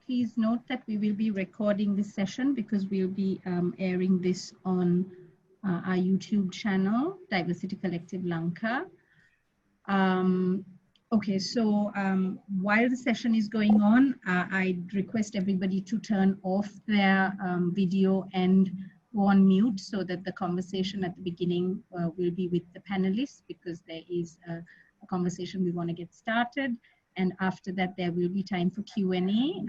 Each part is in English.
please note that we will be recording this session because we'll be airing this on our YouTube channel, Diversity Collective Lanka. Okay, so while the session is going on, I'd request everybody to turn off their video and go on mute so that the conversation at the beginning will be with the panelists, because there is a conversation we want to get started. And after that, there will be time for Q&A.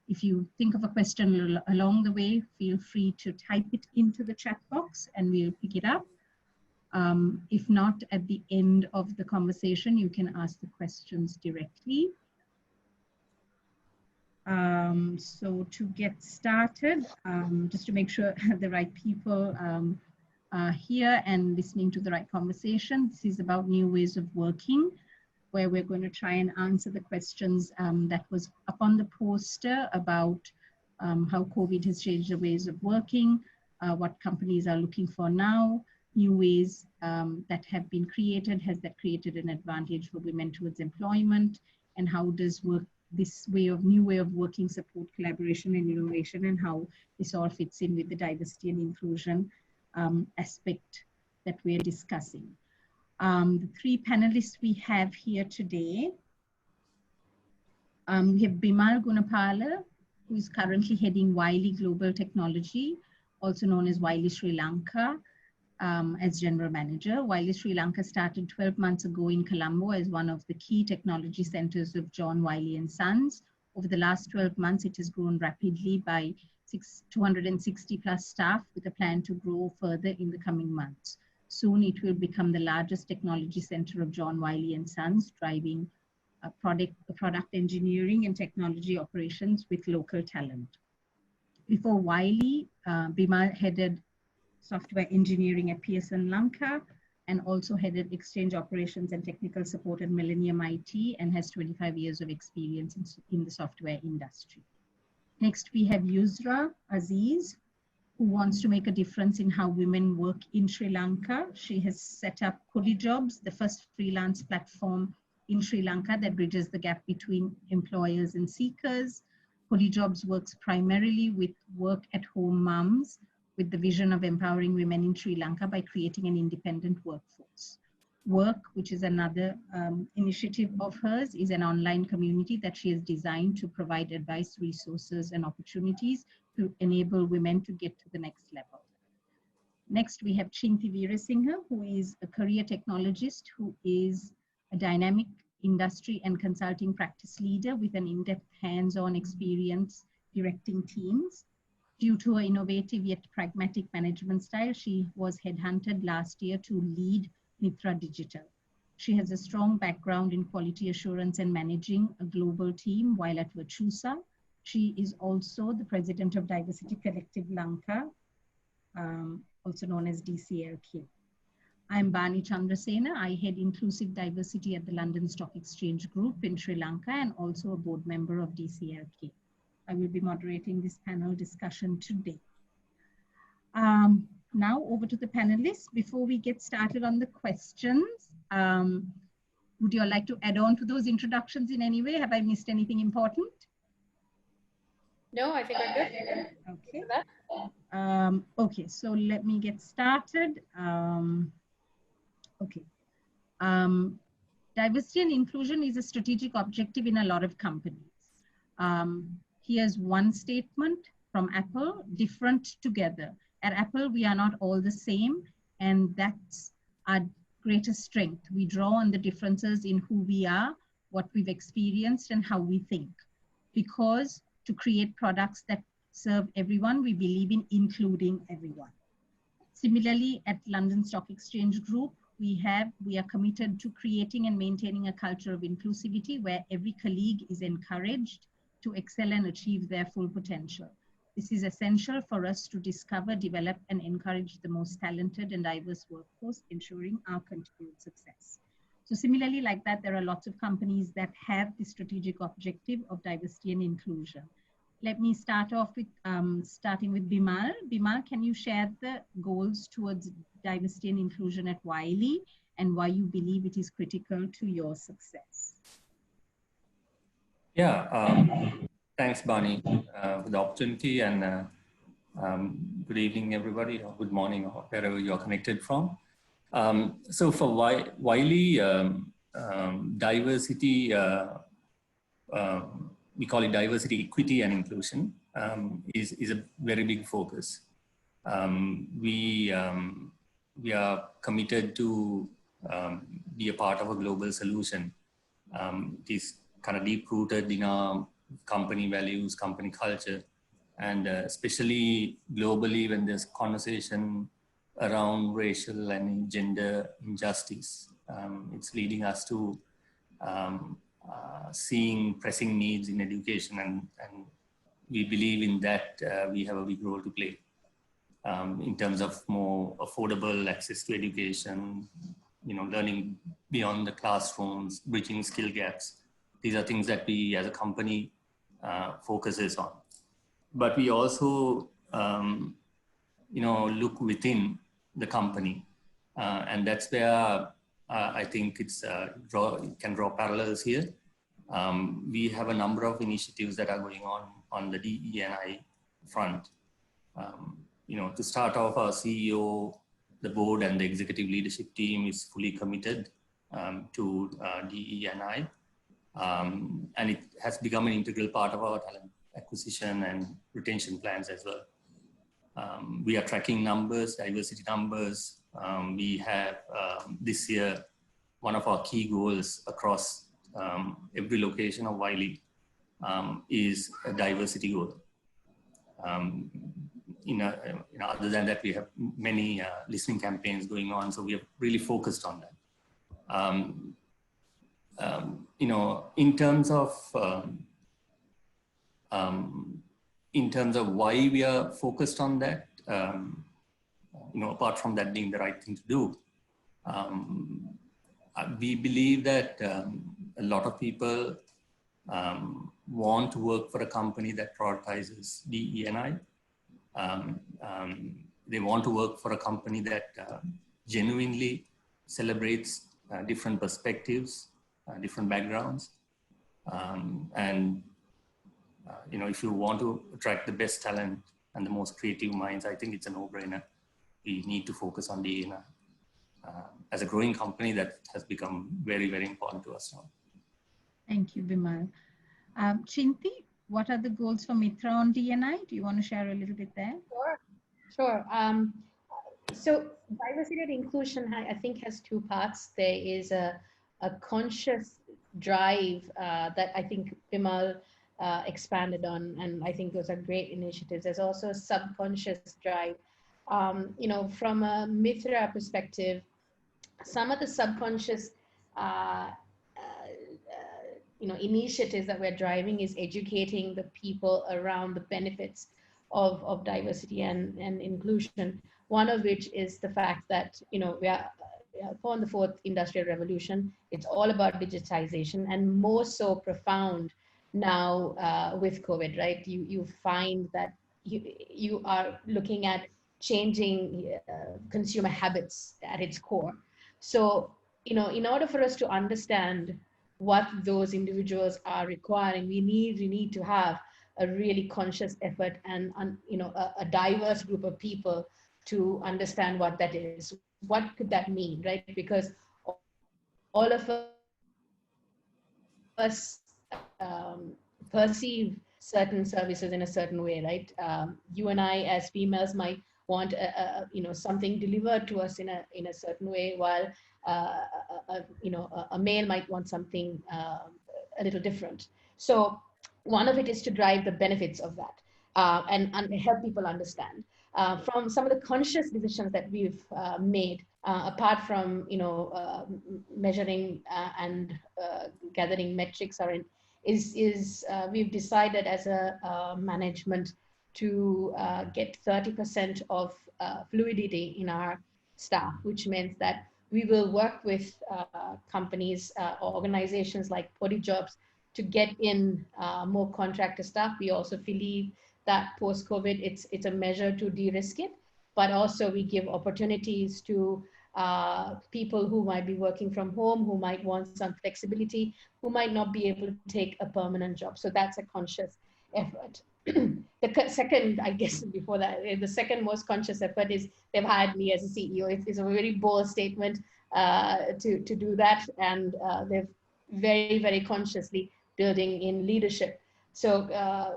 If you think of a question along the way, feel free to type it into the chat box and we'll pick it up. If not, at the end of the conversation, you can ask the questions directly. So to get started, just to make sure the right people are here and listening to the right conversation, this is about new ways of working, where we're going to try and answer the questions that was up on the poster about how COVID has changed the ways of working, what companies are looking for now, new ways that have been created. Has that created an advantage for women towards employment? And how does this new way of working support collaboration and innovation, and how this all fits in with the diversity and inclusion aspect that we're discussing. The three panelists we have here today, we have Bimal Gunapala, who is currently heading Wiley Global Technology, also known as Wiley Sri Lanka, as General Manager. Wiley Sri Lanka started 12 months ago in Colombo as one of the key technology centers of John Wiley and Sons. Over the last 12 months, it has grown rapidly by 260 plus staff, with a plan to grow further in the coming months. Soon it will become the largest technology center of John Wiley and Sons, driving product engineering and technology operations with local talent. Before Wiley, Bimal headed software engineering at Pearson Lanka and also headed exchange operations and technical support at Millennium IT, and has 25 years of experience in the software industry. Next, we have Yusra Aziz, who wants to make a difference in how women work in Sri Lanka. She has set up Podi Jobs, the first freelance platform in Sri Lanka that bridges the gap between employers and seekers. Podi Jobs works primarily with work-at-home moms, with the vision of empowering women in Sri Lanka by creating an independent workforce. Work, which is another initiative of hers, is an online community that she has designed to provide advice, resources, and opportunities to enable women to get to the next level. Next, we have Chinthi Weerasinghe, who is a career technologist who is a dynamic industry and consulting practice leader with an in-depth hands-on experience directing teams. Due to her innovative yet pragmatic management style, she was headhunted last year to lead Mitra Digital. She has a strong background in quality assurance and managing a global team while at Virtusa. She is also the president of Diversity Collective Lanka, also known as DCLK. I'm Bani Chandrasena. I head Inclusive Diversity at the London Stock Exchange Group in Sri Lanka and also a board member of DCLK. I will be moderating this panel discussion today. Now over to the panelists. Before we get started on the questions, would you all like to add on to those introductions in any way? Have I missed anything important? No, I think we're good. Okay. Okay, so let me get started. Okay. Diversity and inclusion is a strategic objective in a lot of companies. Here's one statement from Apple: different together. At Apple, we are not all the same, and that's our greatest strength. We draw on the differences in who we are, what we've experienced, and how we think. Because to create products that serve everyone, we believe in including everyone. Similarly, at London Stock Exchange Group, we are committed to creating and maintaining a culture of inclusivity where every colleague is encouraged to excel and achieve their full potential. This is essential for us to discover, develop, and encourage the most talented and diverse workforce, ensuring our continued success. So similarly, like that, there are lots of companies that have the strategic objective of diversity and inclusion. Let me start off with starting with Bimal. Bimal, can you share the goals towards diversity and inclusion at Wiley and why you believe it is critical to your success? Yeah, Thanks, Bani, for the opportunity, and good evening, everybody, or good morning, or wherever you're connected from. So for Wiley, diversity, we call it diversity, equity, and inclusion, is a very big focus. We are committed to be a part of a global solution. It is kind of deep rooted in our company values, company culture, and especially globally when there's conversation around racial and gender injustice. It's leading us to seeing pressing needs in education, and we believe in that we have a big role to play in terms of more affordable access to education, learning beyond the classrooms, bridging skill gaps. These are things that we as a company focuses on. But we also, look within the company, and that's where I think it can draw parallels here. We have a number of initiatives that are going on the DE&I front. To start off, our CEO, the board, and the executive leadership team is fully committed to DE&I, and it has become an integral part of our talent acquisition and retention plans as well. We are tracking numbers, diversity numbers. We have this year, one of our key goals across every location of Wiley is a diversity goal. Other than that, we have many listening campaigns going on, so we are really focused on that. In terms of why we are focused on that, apart from that being the right thing to do, we believe that a lot of people want to work for a company that prioritizes DE&I. They want to work for a company that genuinely celebrates different perspectives, different backgrounds. If you want to attract the best talent and the most creative minds, I think it's a no-brainer. We need to focus on DE&I. As a growing company, that has become very, very important to us now. Thank you, Bimal. Chinthi, what are the goals for Mitra on DE&I? Do you want to share a little bit there? Sure. So diversity and inclusion, I think, has two parts. There is a conscious drive that I think Bimal expanded on, and I think those are great initiatives. There's also a subconscious drive. From a Mitra perspective, some of the subconscious initiatives that we're driving is educating the people around the benefits of diversity and inclusion. One of which is the fact that we are upon the fourth industrial revolution. It's all about digitization, and more so profound now with COVID, right? You find that you are looking at changing consumer habits at its core. So in order for us to understand what those individuals are requiring, we need to have a really conscious effort and a diverse group of people to understand what that is. What could that mean, right? Because all of us perceive certain services in a certain way, right? You and I, as females, might want something delivered to us in a certain way, while a male might want something a little different. So one of it is to drive the benefits of that and help people understand. From some of the conscious decisions that we've made, apart from measuring and gathering metrics, we've decided as a management to get 30% of fluidity in our staff, which means that we will work with companies or organizations like Podi Jobs to get in more contractor staff. We also believe that post-COVID, it's a measure to de-risk it, but also we give opportunities to people who might be working from home, who might want some flexibility, who might not be able to take a permanent job. So that's a conscious effort. Second, I guess before that, the second most conscious effort is they've hired me as a CEO. It's a very bold statement to do that, and they've very, very consciously building in leadership. So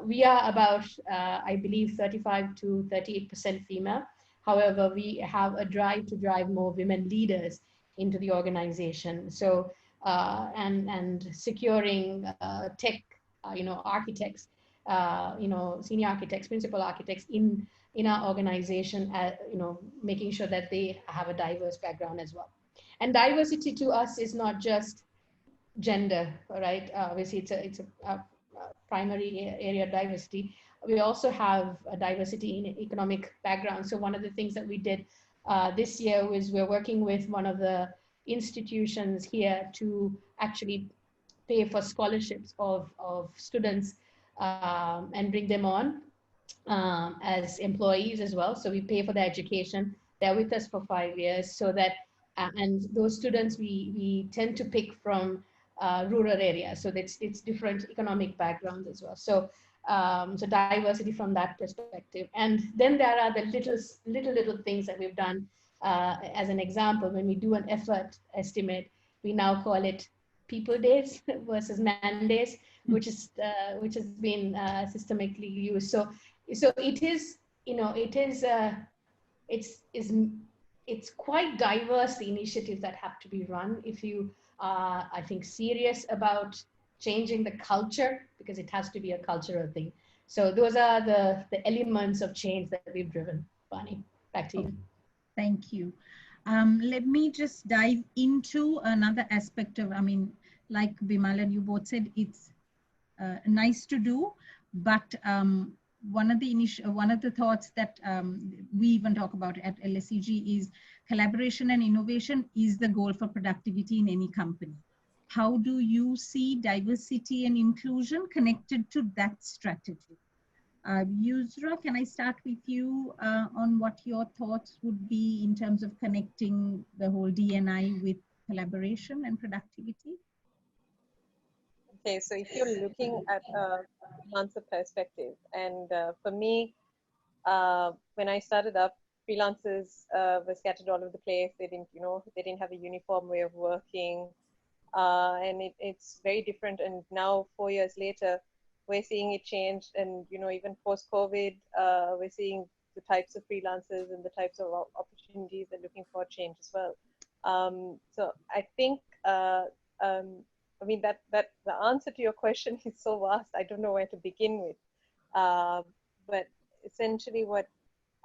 we are about, I believe, 35 to 38% female. However, we have a drive to drive more women leaders into the organization. So and securing tech, architects, senior architects, principal architects in our organization, making sure that they have a diverse background as well. And diversity to us is not just gender, right? Obviously, it's a primary area of diversity. We also have a diversity in economic background. So one of the things that we did this year was we're working with one of the institutions here to actually pay for scholarships of students and bring them on as employees as well. So we pay for their education. They're with us for 5 years, so that and those students we tend to pick from rural areas. So it's different economic backgrounds as well. So so diversity from that perspective. And then there are the little things that we've done. As an example, when we do an effort estimate, we now call it people days versus man days, which has been systematically used. So it is, it's quite diverse, the initiatives that have to be run if you are, I think, serious about changing the culture, because it has to be a cultural thing. So those are the elements of change that we've driven. Bani, back to you. Thank you. Let me just dive into another aspect of, like Bimal and you both said, it's nice to do, but one of the thoughts that we even talk about at LSEG is collaboration and innovation is the goal for productivity in any company. How do you see diversity and inclusion connected to that strategy? Yusra, can I start with you on what your thoughts would be in terms of connecting the whole D&I with collaboration and productivity? Okay, so if you're looking at a freelancer perspective, and for me, when I started up, freelancers were scattered all over the place. They didn't have a uniform way of working, and it's very different. And now, 4 years later, we're seeing it change. And even post-COVID, we're seeing the types of freelancers and the types of opportunities they're looking for change as well. So I think. That the answer to your question is so vast, I don't know where to begin with. But essentially what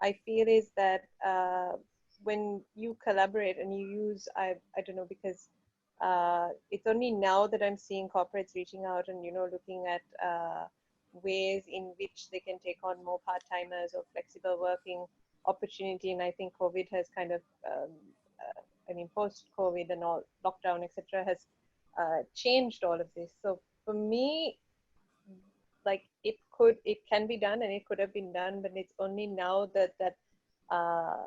I feel is that when you collaborate and you use, I don't know, because it's only now that I'm seeing corporates reaching out and, looking at ways in which they can take on more part-timers or flexible working opportunity. And I think COVID has kind of, post-COVID and all lockdown, etc., has changed all of this. So for me, like it can be done and it could have been done, but it's only now that I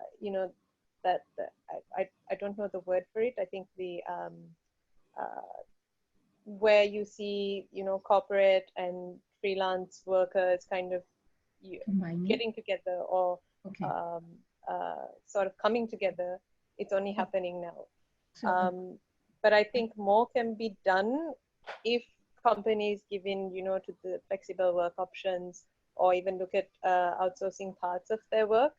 don't know the word for it. I think the where you see corporate and freelance workers kind of getting together or sort of coming together, it's only happening now. But I think more can be done if companies give in, to the flexible work options, or even look at outsourcing parts of their work.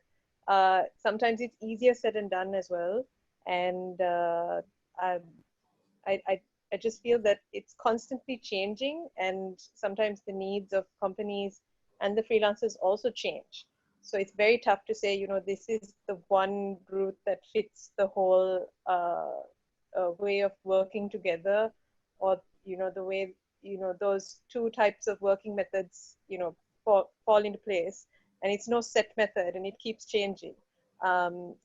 Sometimes it's easier said than done as well. And I just feel that it's constantly changing, and sometimes the needs of companies and the freelancers also change. So it's very tough to say, this is the one route that fits the whole way of working together, or the way those two types of working methods fall into place. And it's no set method, and it keeps changing,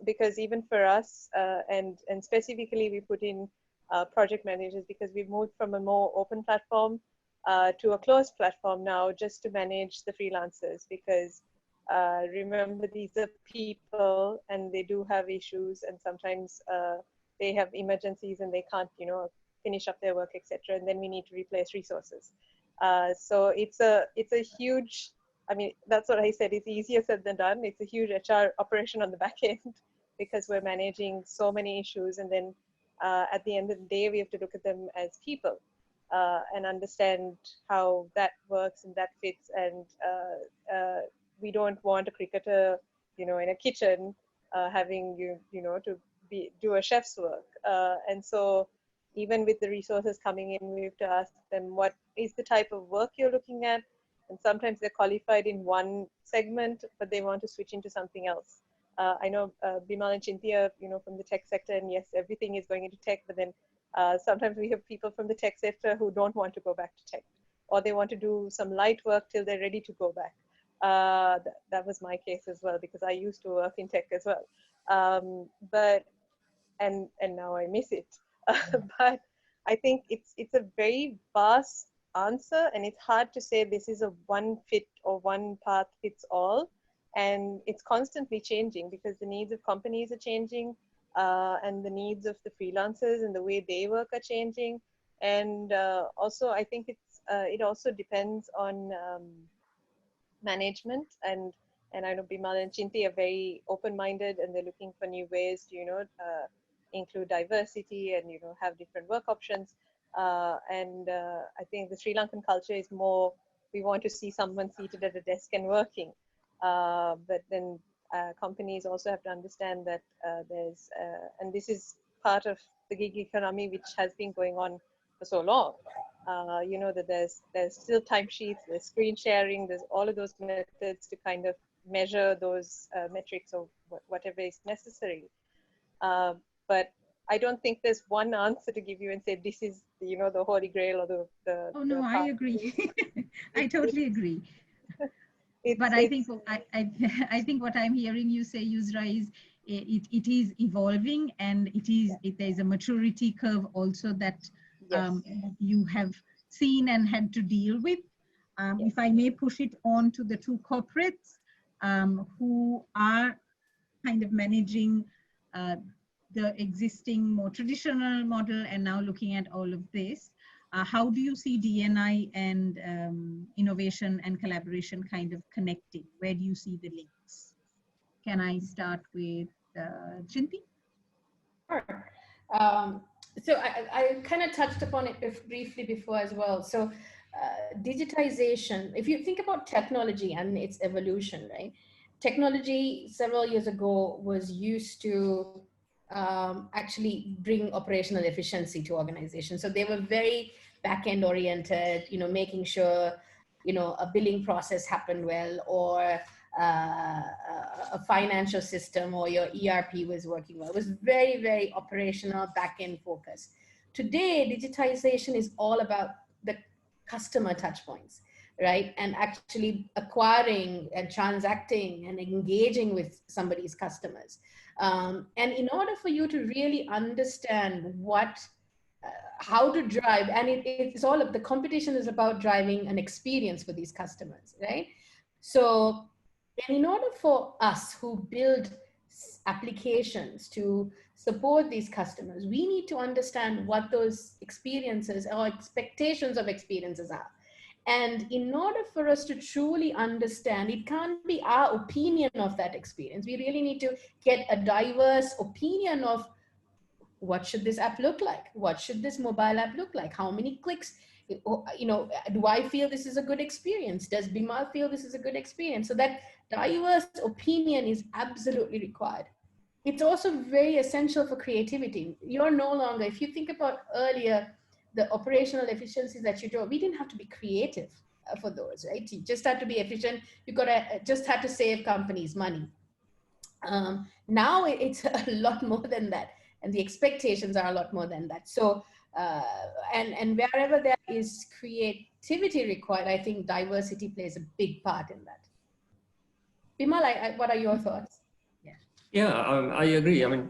because even for us and specifically we put in project managers, because we've moved from a more open platform to a closed platform now, just to manage the freelancers, because remember, these are people and they do have issues, and sometimes they have emergencies and they can't, finish up their work, etc. And then we need to replace resources. So it's a huge, I mean, that's what I said, it's easier said than done. It's a huge HR operation on the back end because we're managing so many issues. And then at the end of the day, we have to look at them as people and understand how that works and that fits. And we don't want a cricketer, you know, in a kitchen having to do a chef's work. And so even with the resources coming in, we have to ask them what is the type of work you're looking at. And sometimes they're qualified in one segment, but they want to switch into something else. I know Bimal and Chinthi are, from the tech sector, and yes, everything is going into tech, but then sometimes we have people from the tech sector who don't want to go back to tech, or they want to do some light work till they're ready to go back. That was my case as well, because I used to work in tech as well. And now I miss it. But I think it's a very vast answer, and it's hard to say this is a one fit or one path fits all. And it's constantly changing because the needs of companies are changing, and the needs of the freelancers and the way they work are changing. And also, I think it also depends on management. And I know Bimal and Chinthi are very open-minded, and they're looking for new ways to include diversity and have different work options. And I think the Sri Lankan culture is more, we want to see someone seated at a desk and working. But then companies also have to understand that there's, and this is part of the gig economy, which has been going on for so long. That there's still timesheets, there's screen sharing, there's all of those methods to kind of measure those metrics or whatever is necessary. But I don't think there's one answer to give you and say this is the holy grail or the Oh no, I agree. I totally agree. But I think what I'm hearing you say, Yusra, is it is evolving, and there's a maturity curve also that you have seen and had to deal with. If I may push it on to the two corporates who are kind of managing the existing more traditional model and now looking at all of this. How do you see D&I and innovation and collaboration kind of connecting? Where do you see the links? Can I start with Chinthi? Sure. So I kind of touched upon it briefly before as well. So digitization, if you think about technology and its evolution, right? Technology several years ago was used to actually bring operational efficiency to organizations. So they were very back-end oriented, making sure, a billing process happened well, or a financial system or your ERP was working well. It was very, very operational, back-end focused. Today, digitization is all about the customer touch points, right? And actually acquiring and transacting and engaging with somebody's customers. And in order for you to really understand how to drive, and it's all of the competition is about driving an experience for these customers, right? So, and in order for us who build applications to support these customers, we need to understand what those experiences or expectations of experiences are. And in order for us to truly understand, it can't be our opinion of that experience. We really need to get a diverse opinion of what should this app look like? What should this mobile app look like? How many clicks? Do I feel this is a good experience? Does Bimal feel this is a good experience? So that diverse opinion is absolutely required. It's also very essential for creativity. You're no longer, if you think about earlier, the operational efficiencies that you drove, we didn't have to be creative for those, right? You just had to be efficient. You just had to save companies money. Now it's a lot more than that. And the expectations are a lot more than that. So, and wherever there is creativity required, I think diversity plays a big part in that. Bimal, what are your thoughts? Yeah, I agree. I mean,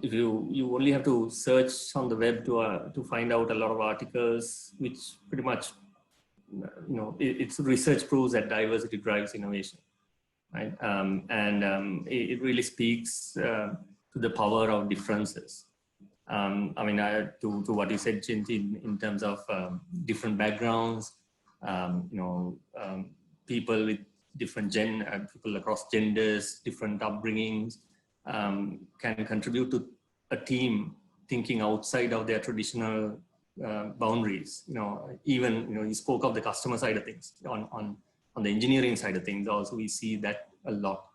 if you only have to search on the web to find out a lot of articles, which pretty much, it's research proves that diversity drives innovation, right? It really speaks to the power of differences. I mean, to what you said, Chinthi, in terms of different backgrounds, people with different people across genders, different upbringings, can contribute to a team thinking outside of their traditional boundaries. Even you spoke of the customer side of things. On the engineering side of things, also we see that a lot.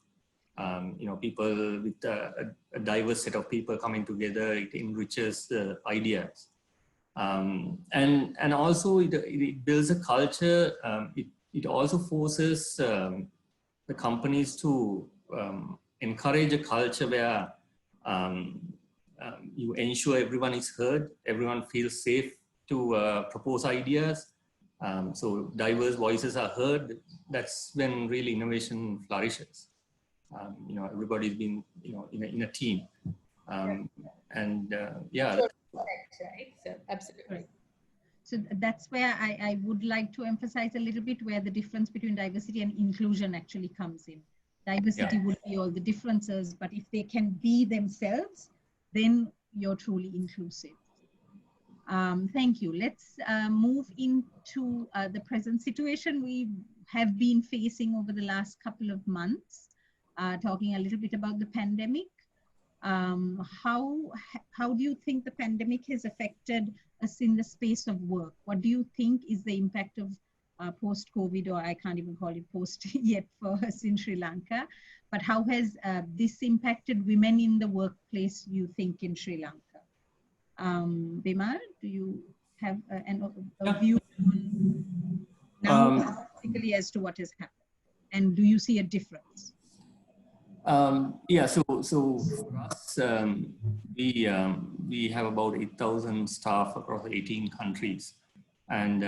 People with a diverse set of people coming together, it enriches the ideas. And also it builds a culture. It also forces the companies to encourage a culture where you ensure everyone is heard, everyone feels safe to propose ideas. So diverse voices are heard. That's when really innovation flourishes. Everybody's been in a team, yeah. Right. So absolutely. Right. So that's where I would like to emphasize a little bit where the difference between diversity and inclusion actually comes in. Diversity would be all the differences, but if they can be themselves, then you're truly inclusive. Thank you. Let's move into the present situation we have been facing over the last couple of months, talking a little bit about the pandemic. How do you think the pandemic has affected us in the space of work? What do you think is the impact of post-COVID, or I can't even call it post yet for us in Sri Lanka, but how has this impacted women in the workplace, you think, in Sri Lanka? Bimal, do you have a view now particularly as to what has happened? And do you see a difference? Yeah, so for us, we have about 8,000 staff across 18 countries, and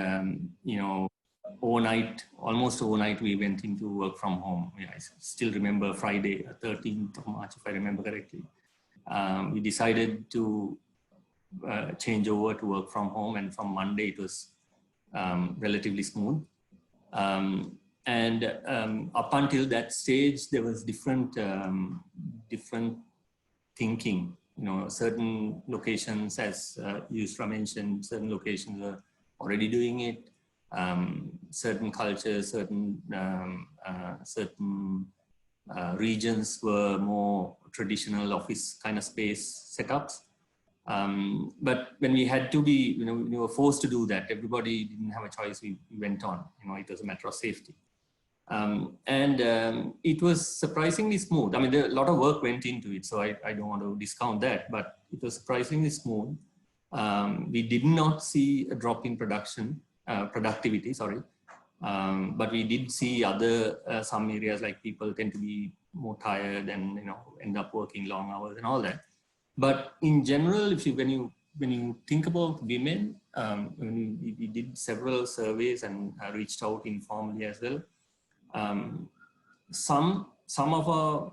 almost overnight, we went into work from home. I still remember Friday, 13th of March, if I remember correctly. We decided to change over to work from home, and from Monday it was relatively smooth. And up until that stage, there was different thinking. Certain locations, as Yusra mentioned, certain locations were already doing it. Certain cultures, certain regions were more traditional office kind of space setups. But when we had to be, we were forced to do that. Everybody didn't have a choice. We went on. It was a matter of safety. And it was surprisingly smooth. I mean, a lot of work went into it, so I don't want to discount that, but it was surprisingly smooth. We did not see a drop in productivity, sorry. But we did see some areas like people tend to be more tired and, end up working long hours and all that. But in general, when you think about women, we did several surveys and reached out informally as well. Some of our,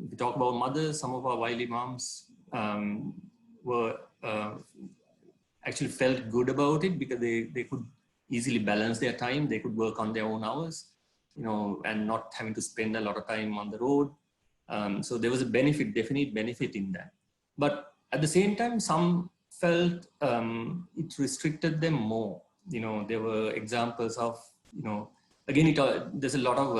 we talk about mothers, some of our Wiley moms were actually felt good about it because they could easily balance their time. They could work on their own hours, and not having to spend a lot of time on the road. So there was a definite benefit in that. But at the same time, some felt it restricted them more. There were examples of, again, there's a lot of,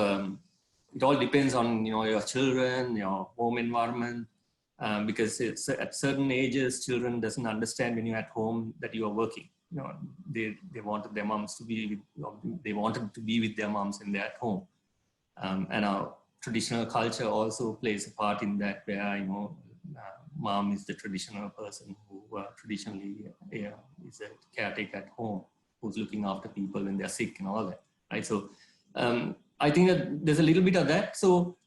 it all depends on, your children, your home environment, because it's at certain ages, children doesn't understand when you're at home that you are working. They wanted their moms to be, they wanted to be with their moms when they're at home. And our traditional culture also plays a part in that, where, mom is the traditional person who traditionally is a caretaker at home, who's looking after people when they're sick and all that, right? So I think that there's a little bit of that. So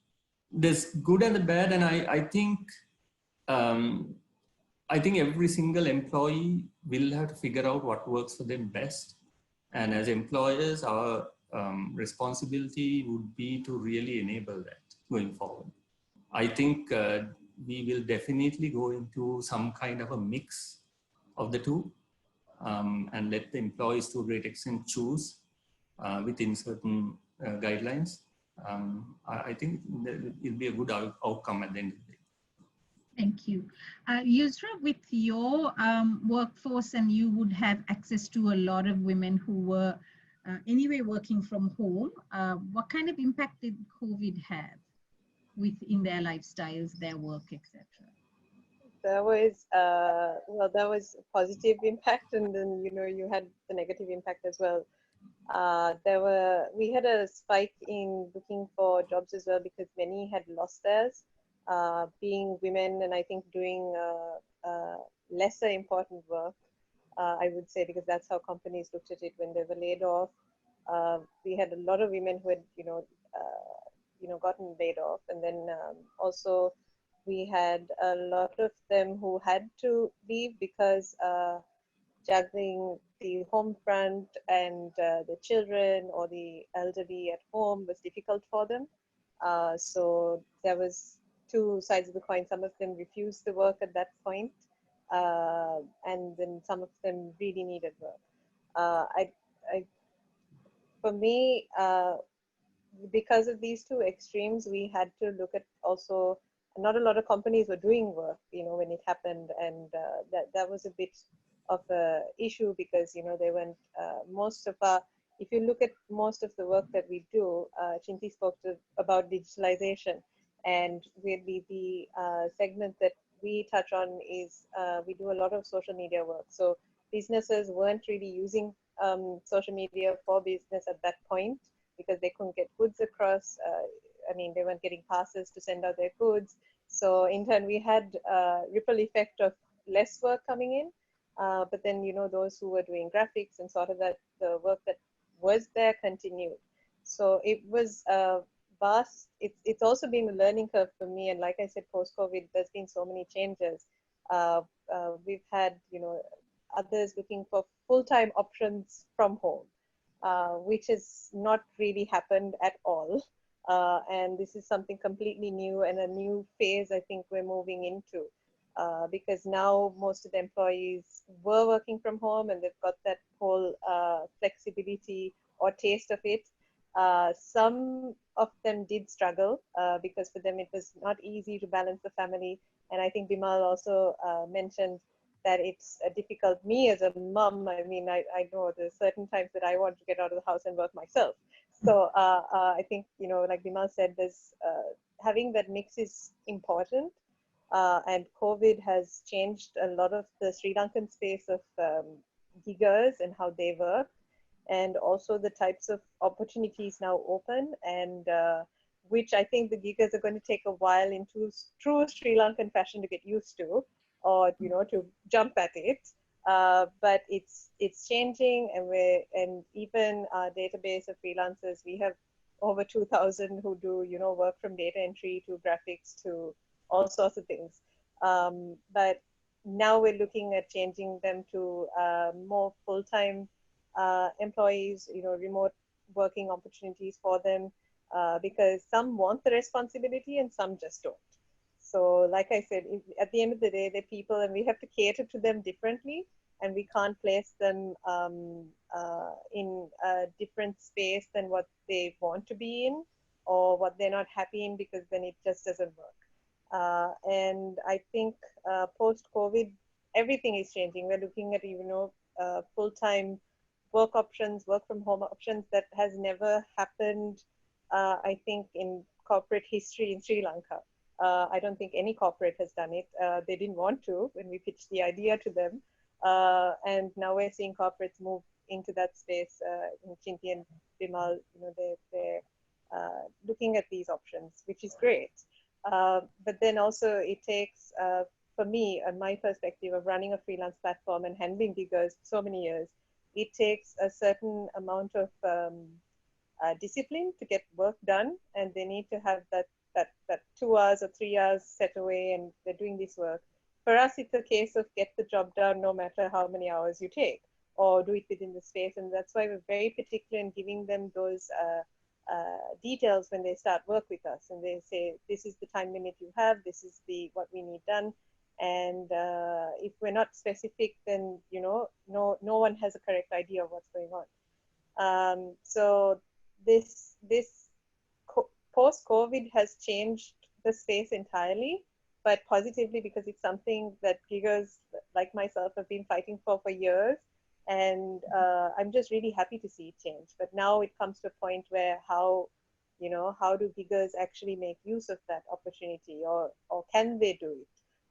there's good and the bad, and I think every single employee will have to figure out what works for them best. And as employers, our responsibility would be to really enable that going forward. I think we will definitely go into some kind of a mix of the two, and let the employees to a great extent choose within certain guidelines. I think it'll be a good outcome at the end of the day. Thank you. Yusra, with your workforce, and you would have access to a lot of women who were anyway working from home, what kind of impact did COVID have in their lifestyles, their work, etc.? There was well, there was a positive impact, and then you had the negative impact as well. We had a spike in looking for jobs as well because many had lost theirs, being women, and I think doing lesser important work. I would say, because that's how companies looked at it when they were laid off. We had a lot of women who had gotten laid off, and then also we had a lot of them who had to leave because juggling the home front and the children or the elderly at home was difficult for them. So there was two sides of the coin. Some of them refused the work at that point, and then some of them really needed work. For me, because of these two extremes, we had to look at also, not a lot of companies were doing work, when it happened, and that was a bit of a issue because, they went, if you look at most of the work that we do, Chinthi spoke about digitalization, and really the segment that we touch on is we do a lot of social media work. So businesses weren't really using social media for business at that point because they couldn't get goods across. They weren't getting passes to send out their goods. So in turn, we had a ripple effect of less work coming in. But then, those who were doing graphics and sort of that, the work that was there continued. So it was vast. It's also been a learning curve for me. And like I said, post-COVID, there's been so many changes. We've had, others looking for full-time options from home, which has not really happened at all. And this is something completely new and a new phase I think we're moving into. Because now most of the employees were working from home and they've got that whole flexibility or taste of it. Some of them did struggle because for them it was not easy to balance the family. And I think Bimal also mentioned that it's difficult. Me as a mom, I know there's certain times that I want to get out of the house and work myself. So I think, like Bimal said, there's having that mix is important. And COVID has changed a lot of the Sri Lankan space of giggers and how they work, and also the types of opportunities now open, and which I think the giggers are going to take a while into true Sri Lankan fashion to get used to, or to jump at it. But it's changing, and even our database of freelancers, we have over 2,000 who do work from data entry to graphics to all sorts of things. But now we're looking at changing them to more full-time employees, remote working opportunities for them, because some want the responsibility and some just don't. So like I said, at the end of the day, they're people and we have to cater to them differently, and we can't place them in a different space than what they want to be in or what they're not happy in, because then it just doesn't work. And I think post-COVID, everything is changing. We're looking at full-time work options, work from home options that has never happened, I think, in corporate history in Sri Lanka. I don't think any corporate has done it. They didn't want to when we pitched the idea to them. And now we're seeing corporates move into that space. Chinthi and Bimal, they're looking at these options, which is great. But then also it takes, for me, and my perspective of running a freelance platform and handling giggers for so many years, it takes a certain amount of discipline to get work done, and they need to have that 2 hours or 3 hours set away, and they're doing this work. For us, it's a case of get the job done no matter how many hours you take, or do it within the space. And that's why we're very particular in giving them those details when they start work with us, and they say, this is the time limit you have, this is what we need done. And if we're not specific, then no one has a correct idea of what's going on. So this post-COVID has changed the space entirely, but positively, because it's something that giggers like myself have been fighting for years. And I'm just really happy to see it change. But now it comes to a point where how do giggers actually make use of that opportunity, or can they do it?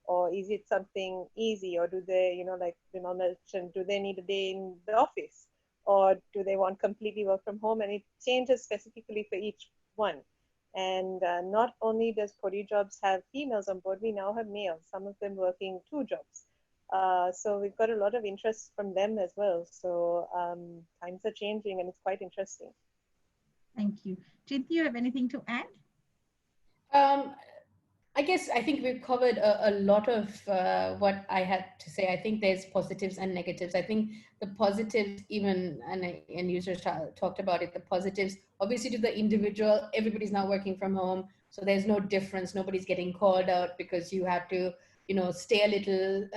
Or is it something easy, or do they, like Bimal mentioned, do they need a day in the office? Or do they want completely work from home? And it changes specifically for each one. And not only does Podi Jobs have females on board, we now have males, some of them working 2 jobs. So we've got a lot of interest from them as well. So times are changing and it's quite interesting. Thank you. Chinthi, you have anything to add? I think we've covered a lot of what I had to say. I think there's positives and negatives. I think the positives, even, and Yusra talked about it, the positives, obviously to the individual, everybody's now working from home. So there's no difference. Nobody's getting called out because you had to, stay a little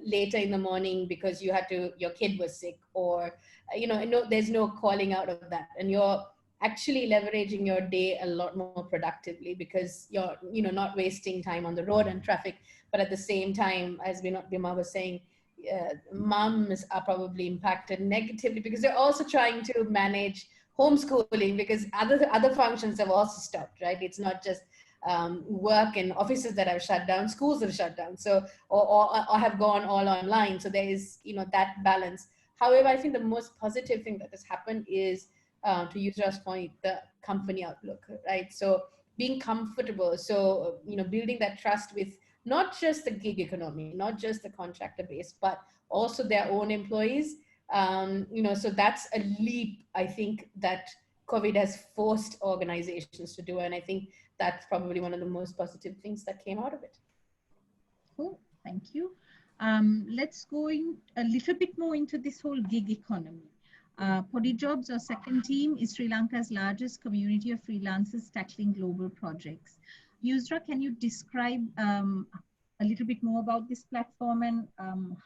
later in the morning because your kid was sick, or, there's no calling out of that. And you're actually leveraging your day a lot more productively because you're not wasting time on the road and traffic. But at the same time, as Bimal was saying, moms are probably impacted negatively because they're also trying to manage homeschooling because other functions have also stopped, right? It's not just work and offices that have shut down, schools have shut down, so or have gone all online. So there is that balance. However, I think the most positive thing that has happened is, to Yusra's point, the company outlook, right? So being comfortable, so building that trust with not just the gig economy, not just the contractor base, but also their own employees. So that's a leap, I think, that COVID has forced organizations to do, and I think that's probably one of the most positive things that came out of it. Cool, thank you. Let's go in a little bit more into this whole gig economy. Podi Jobs, our second team, is Sri Lanka's largest community of freelancers tackling global projects. Yusra, can you describe a little bit more about this platform and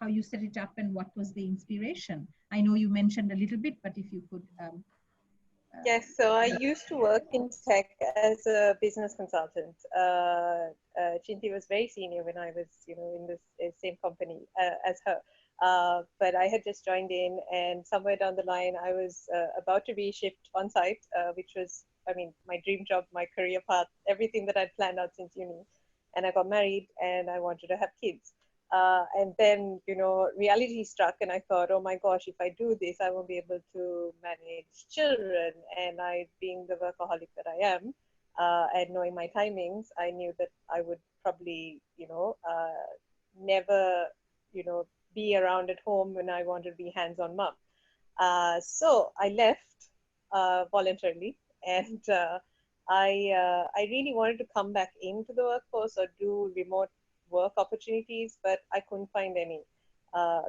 how you set it up and what was the inspiration? I know you mentioned a little bit, but if you could. Yes, so I used to work in tech as a business consultant. Chinthi was very senior when I was, in this same company as her. But I had just joined in, and somewhere down the line, I was about to be shipped on site, which was, my dream job, my career path, everything that I'd planned out since uni. And I got married, and I wanted to have kids. And then, reality struck, and I thought, oh my gosh, if I do this, I won't be able to manage children. And I, being the workaholic that I am, and knowing my timings, I knew that I would probably, never, be around at home when I wanted to be hands-on mom. So I left voluntarily, and I really wanted to come back into the workforce or do remote work opportunities, but I couldn't find any.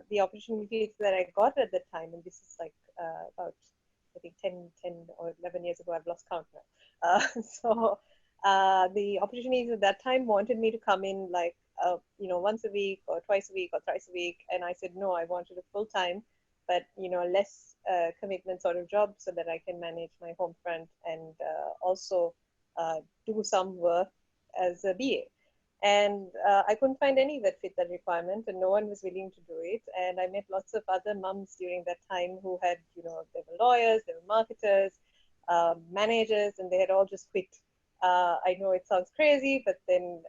The opportunities that I got at the time, and this is like about, I think 10 or 11 years ago, I've lost count now. So the opportunities at that time wanted me to come in like, once a week or twice a week or thrice a week. And I said, no, I wanted a full-time, but, less commitment sort of job so that I can manage my home front and also do some work as a BA. And I couldn't find any that fit that requirement, and no one was willing to do it. And I met lots of other mums during that time who had, they were lawyers, they were marketers, managers, and they had all just quit. I know it sounds crazy, but then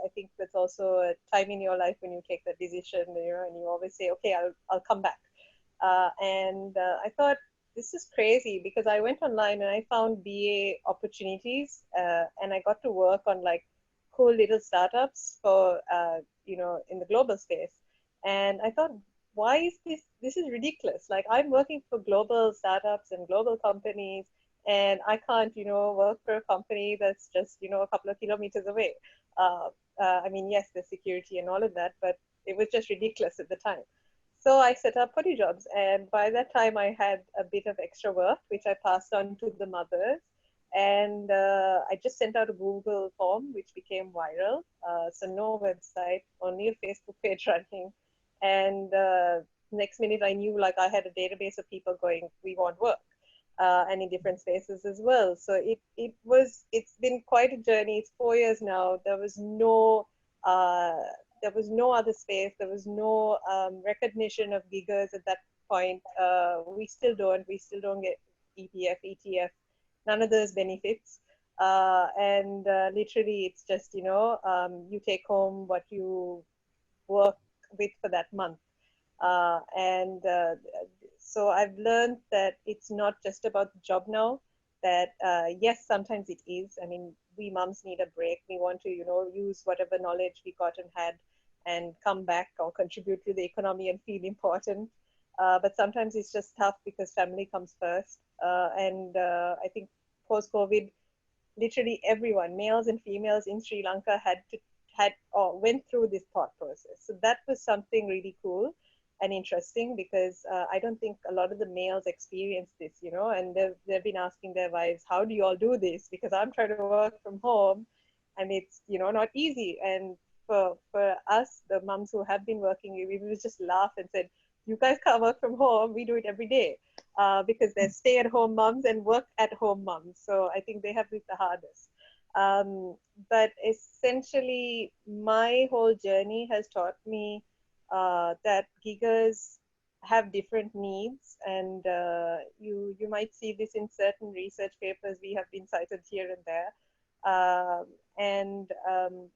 I think that's also a time in your life when you take that decision, and you always say, okay, I'll come back. And I thought, this is crazy, because I went online and I found BA opportunities, and I got to work on like cool little startups for, in the global space. And I thought, why is this is ridiculous. Like, I'm working for global startups and global companies, and I can't, work for a company that's just, a couple of kilometers away. Yes, the security and all of that, but it was just ridiculous at the time. So I set up Podi Jobs, and by that time I had a bit of extra work, which I passed on to the mothers. And I just sent out a Google form, which became viral. So no website, only a Facebook page running. And next minute I knew like I had a database of people going, we want work, and in different spaces as well. So it's been quite a journey. It's 4 years now. There was no other space. There was no recognition of giggers at that point. We still don't get EPF, ETF, none of those benefits. And literally it's just, you take home what you work with for that month. So I've learned that it's not just about the job now, that yes, sometimes it is. I mean, we moms need a break. We want to, use whatever knowledge we got and had and come back or contribute to the economy and feel important. But sometimes it's just tough because family comes first. I think post-COVID, literally everyone, males and females in Sri Lanka went through this thought process. So that was something really cool and interesting, because I don't think a lot of the males experience this, and they've been asking their wives, how do you all do this? Because I'm trying to work from home and it's, not easy. And for us, the mums who have been working, we would just laugh and said, you guys can't work from home, we do it every day, because they're stay-at-home mums and work-at-home mums. So I think they have it the hardest. But essentially, my whole journey has taught me that giggers have different needs, and you might see this in certain research papers. We have been cited here and there, and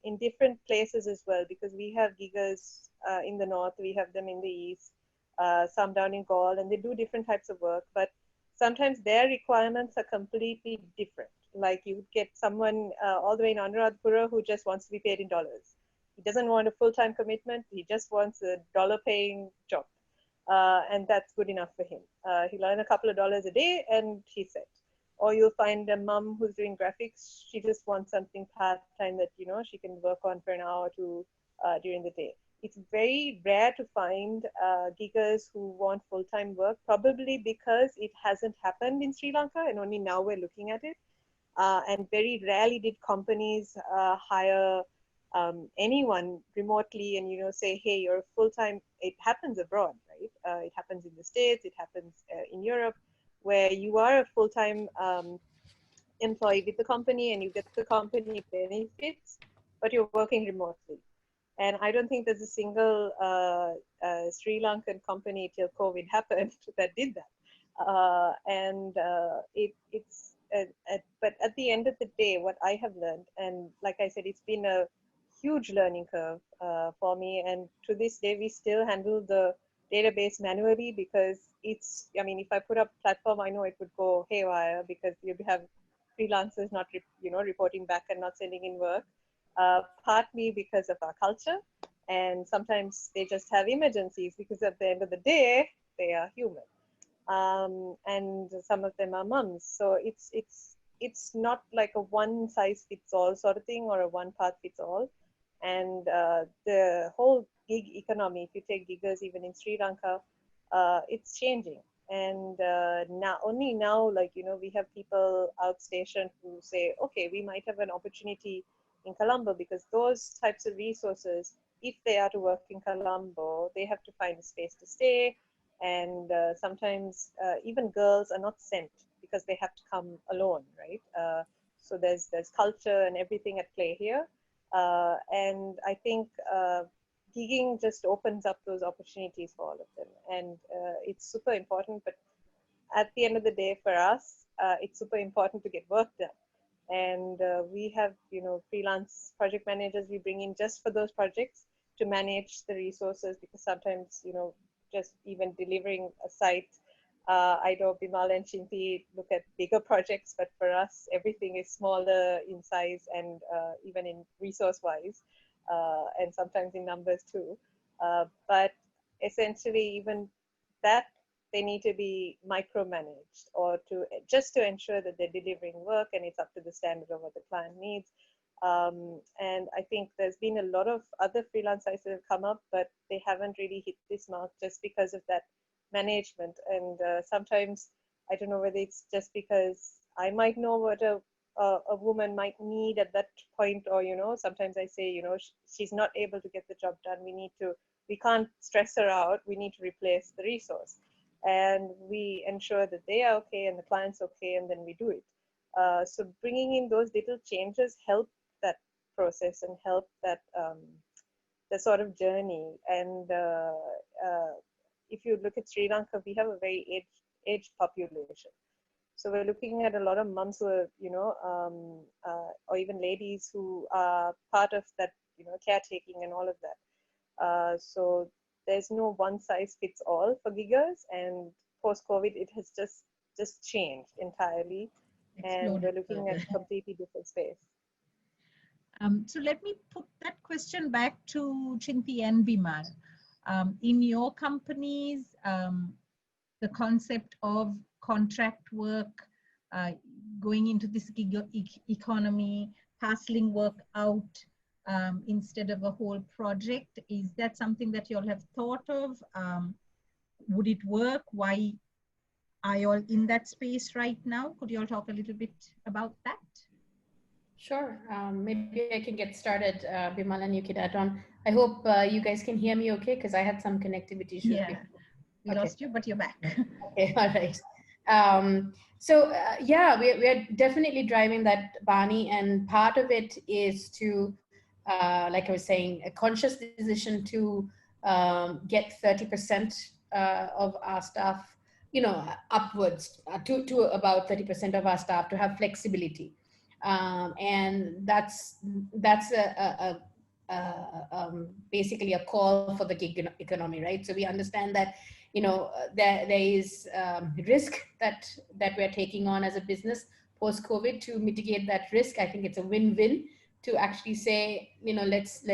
in different places as well, because we have giggers in the north, we have them in the east, some down in Gaul, and they do different types of work, but sometimes their requirements are completely different. Like you would get someone all the way in Anuradhapura who just wants to be paid in dollars. He doesn't want a full-time commitment. He just wants a dollar-paying job. And that's good enough for him. He'll earn a couple of dollars a day and he's set. Or you'll find a mom who's doing graphics. She just wants something part-time that, she can work on for an hour or two during the day. It's very rare to find giggers who want full-time work, probably because it hasn't happened in Sri Lanka and only now we're looking at it. And very rarely did companies hire anyone remotely and say, hey, you're full-time. It happens abroad, right? It happens in the States, it happens in Europe, where you are a full-time employee with the company and you get the company benefits, but you're working remotely. And I don't think there's a single Sri Lankan company till COVID happened that did that. But at the end of the day, what I have learned, and like I said, it's been a huge learning curve for me. And to this day, we still handle the database manually because if I put up a platform, I know it would go haywire because you have freelancers not, reporting back and not sending in work. Partly because of our culture, and sometimes they just have emergencies because at the end of the day, they are human. And some of them are mums. So it's not like a one size fits all sort of thing or a one path fits all. And the whole gig economy, if you take giggers even in Sri Lanka, it's changing. And only now, we have people outstationed who say, okay, we might have an opportunity in Colombo, because those types of resources, if they are to work in Colombo, they have to find a space to stay. And sometimes even girls are not sent because they have to come alone, right? So there's culture and everything at play here. And I think gigging just opens up those opportunities for all of them. And it's super important, but at the end of the day for us, it's super important to get work done. And we have, freelance project managers we bring in just for those projects to manage the resources, because sometimes, just even delivering a site, I know Bimal and Chinthi look at bigger projects, but for us, everything is smaller in size and even in resource-wise, and sometimes in numbers too. But essentially, even that, they need to be micromanaged or just to ensure that they're delivering work and it's up to the standard of what the client needs. And I think there's been a lot of other freelance sites that have come up, but they haven't really hit this mark just because of that management. And sometimes, I don't know whether it's just because I might know what a woman might need at that point, or, sometimes I say, she's not able to get the job done. We can't stress her out. We need to replace the resource. And we ensure that they are okay and the client's okay, and then we do it. So bringing in those little changes help that process and help that the sort of journey. And if you look at Sri Lanka, we have a very aged population. So we're looking at a lot of mums who are, or even ladies who are part of that, caretaking and all of that. So there's no one size fits all for giggers, and post-COVID, it has just changed entirely. And we're looking at a completely different space. So let me put that question back to Chinthi and Bimal. In your companies, the concept of contract work, going into this gig economy, parceling work out instead of a whole project, is that something that you all have thought of? Would it work? Why are you all in that space right now? Could you all talk a little bit about that? Sure. Maybe I can get started, Bimal, and you can add on. I hope you guys can hear me okay, because I had some connectivity issues. Yeah, we lost you, but you're back. Okay, all right. Yeah, we're definitely driving that, Bani, and part of it is to, like I was saying, a conscious decision to get 30% of our staff, upwards to about 30% of our staff to have flexibility. And that's basically a call for the gig economy, right? So we understand that, there is risk that we're taking on as a business post-COVID. To mitigate that risk, I think it's a win-win to actually say, let's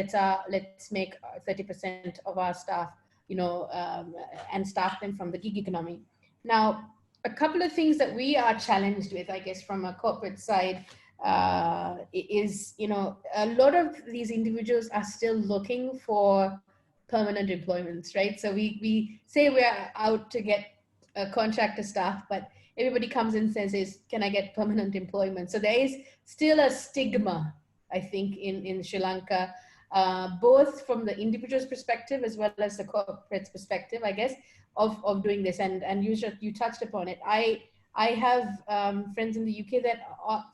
make 30% of our staff, and staff them from the gig economy. Now, a couple of things that we are challenged with, I guess, from a corporate side, is, a lot of these individuals are still looking for permanent employments, right? So we say we're out to get contractor staff, but everybody comes in and says, can I get permanent employment? So there is still a stigma, I think, in Sri Lanka, both from the individual's perspective as well as the corporate's perspective, I guess, of doing this. And Yusra, you touched upon it. I have friends in the UK that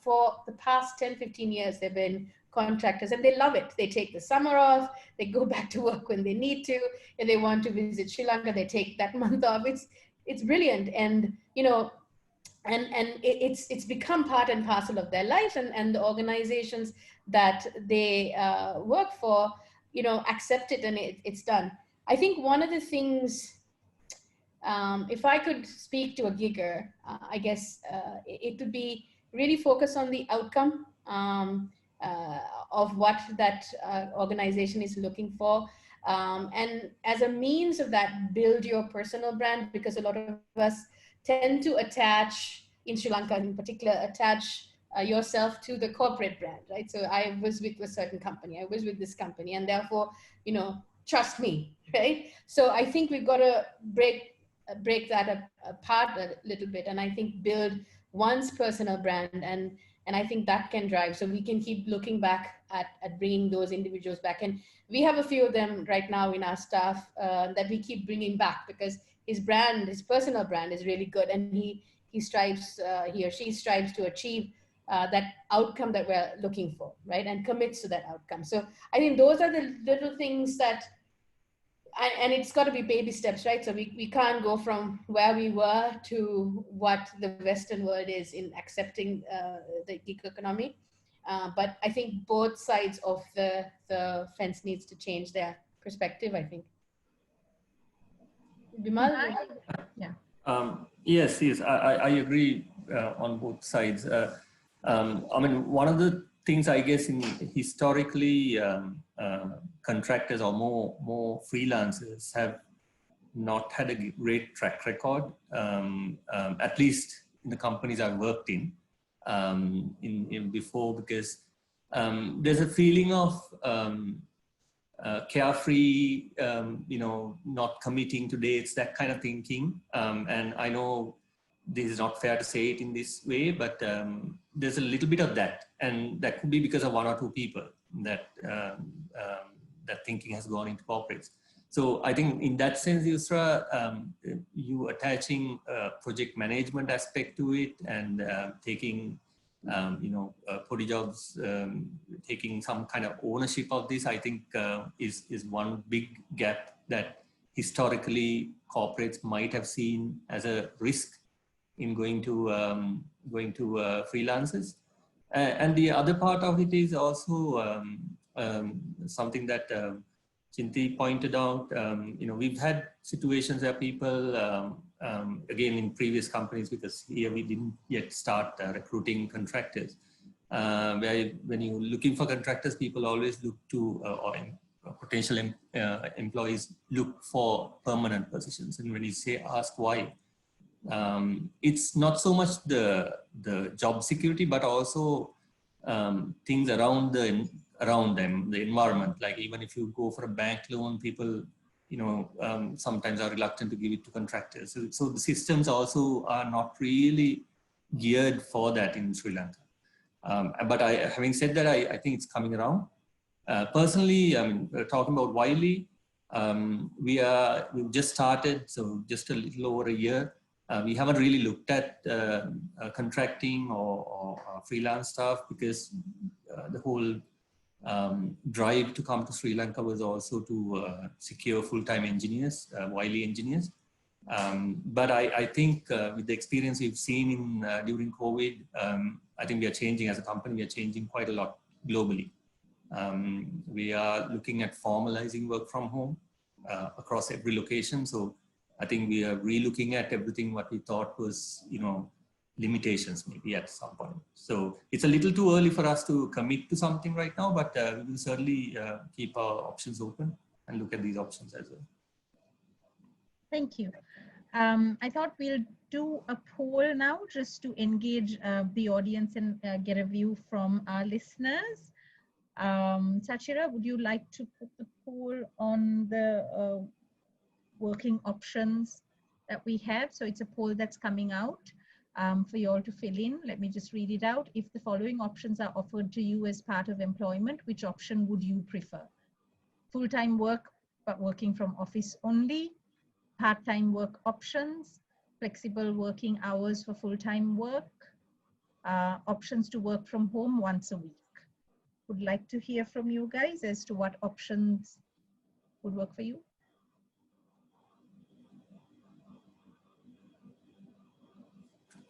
for the past 10, 15 years, they've been contractors and they love it. They take the summer off, they go back to work when they need to, and they want to visit Sri Lanka, they take that month off. It's brilliant. And, it's become part and parcel of their life, and the organizations that they work for, accept it, and it's done. I think one of the things, if I could speak to a gigger, I guess it would be really focus on the outcome of what that organization is looking for. And as a means of that, build your personal brand, because a lot of us tend to attach, in Sri Lanka in particular, attach yourself to the corporate brand, right? So I was with a certain company, I was with this company, and therefore, trust me, right? So I think we've got to break that apart a little bit, and I think build one's personal brand, and I think that can drive. So we can keep looking back at bringing those individuals back, and we have a few of them right now in our staff that we keep bringing back, because his brand, his personal brand, is really good, and he or she strives to achieve that outcome that we're looking for, right? And commits to that outcome. So I think those are the little things that, and it's got to be baby steps, right? So we can't go from where we were to what the Western world is in accepting the gig economy. But I think both sides of the fence needs to change their perspective, I think. Bimal? Yeah. Yes, I agree on both sides. I mean, one of the things, I guess, historically, contractors or more freelancers have not had a great track record, at least in the companies I've worked in before, because there's a feeling of carefree, not committing to dates, that kind of thinking. And I know this is not fair to say it in this way, but there's a little bit of that, and that could be because of one or two people that that thinking has gone into corporates. So I think in that sense, Yusra, you attaching a project management aspect to it, and taking Podi jobs, taking some kind of ownership of this, I think is one big gap that historically corporates might have seen as a risk in going to freelancers. And the other part of it is also something that Chinthi pointed out. We've had situations where people, again in previous companies, because here we didn't yet start recruiting contractors, where when you're looking for contractors, people always look to, or potential employees look for permanent positions. And when you ask why, it's not so much the job security, but also things around them, the environment. Like even if you go for a bank loan, people, sometimes are reluctant to give it to contractors. So the systems also are not really geared for that in Sri Lanka. But having said that, I think it's coming around. Personally, talking about Wiley, we've just started, so just a little over a year. We haven't really looked at contracting or freelance stuff, because the whole drive to come to Sri Lanka was also to secure full-time engineers, Wiley engineers. But I think with the experience we've seen during COVID, I think we are changing as a company. We are changing quite a lot globally. We are looking at formalizing work from home across every location. So I think we are re-looking at everything what we thought was, limitations maybe at some point. So it's a little too early for us to commit to something right now, but we will certainly keep our options open and look at these options as well. Thank you. I thought we'll do a poll now just to engage the audience and get a view from our listeners. Sachira, would you like to put the poll on the working options that we have? So it's a poll that's coming out for you all to fill in. Let me just read it out. If the following options are offered to you as part of employment, which option would you prefer? Full-time work, but working from office only, part-time work options, flexible working hours for full-time work, options to work from home once a week. Would like to hear from you guys as to what options would work for you.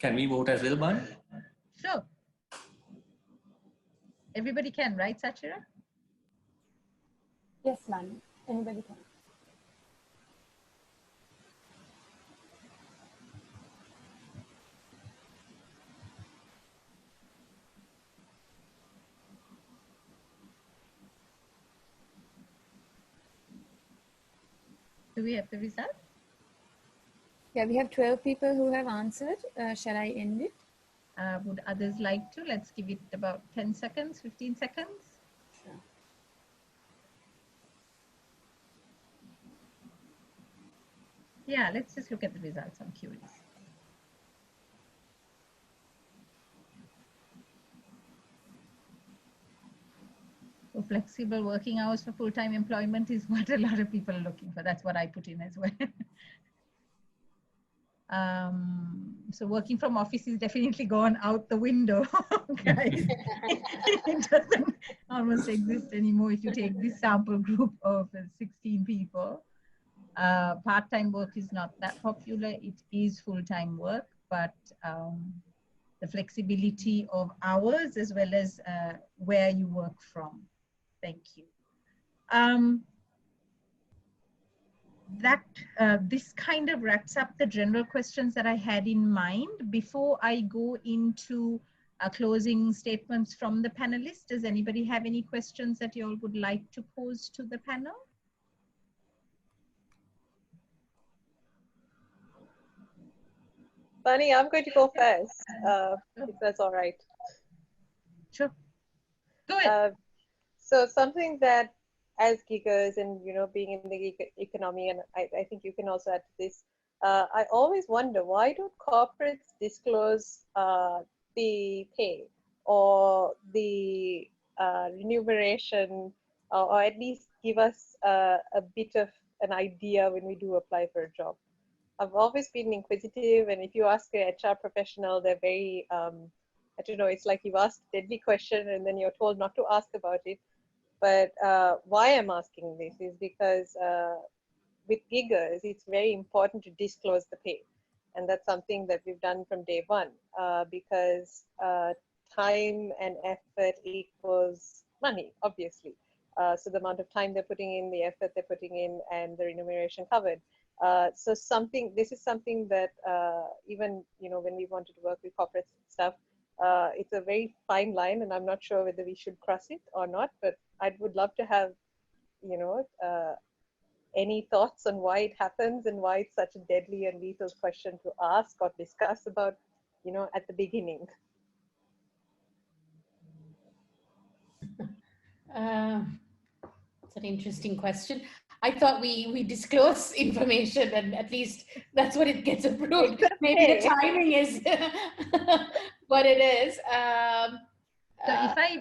Can we vote as well, Bani? Sure. Everybody can, right, Sachira? Yes, Bani. Anybody can. Do we have the result? Yeah, we have 12 people who have answered. Shall I end it? Would others like to? Let's give it about 10 seconds, 15 seconds. Sure. Yeah, let's just look at the results. I'm curious. So flexible working hours for full-time employment is what a lot of people are looking for. That's what I put in as well. So working from office is definitely gone out the window, guys. It doesn't almost exist anymore if you take this sample group of 16 people. Part-time work is not that popular. It is full-time work, but the flexibility of hours as well as where you work from. Thank you. This kind of wraps up the general questions that I had in mind. Before I go into closing statements from the panelists, does anybody have any questions that you all would like to pose to the panel? Bani, I'm going to go first, if that's all right. Sure. Go ahead. So something that, as giggers and being in the gig economy, and I think you can also add to this, I always wonder, why don't corporates disclose the pay or the remuneration, or at least give us a bit of an idea when we do apply for a job? I've always been inquisitive, and if you ask an HR professional, they're very, I don't know, it's like you've asked a deadly question and then you're told not to ask about it. But why I'm asking this is because with giggers, it's very important to disclose the pay. And that's something that we've done from day one, because time and effort equals money, obviously. So the amount of time they're putting in, the effort they're putting in, and the remuneration covered. So this is something that even, when we wanted to work with corporate stuff, it's a very fine line, and I'm not sure whether we should cross it or not, but I would love to have, any thoughts on why it happens and why it's such a deadly and lethal question to ask or discuss about, at the beginning. It's an interesting question. I thought we disclose information, and at least that's what it gets approved. Maybe the timing is what it is. So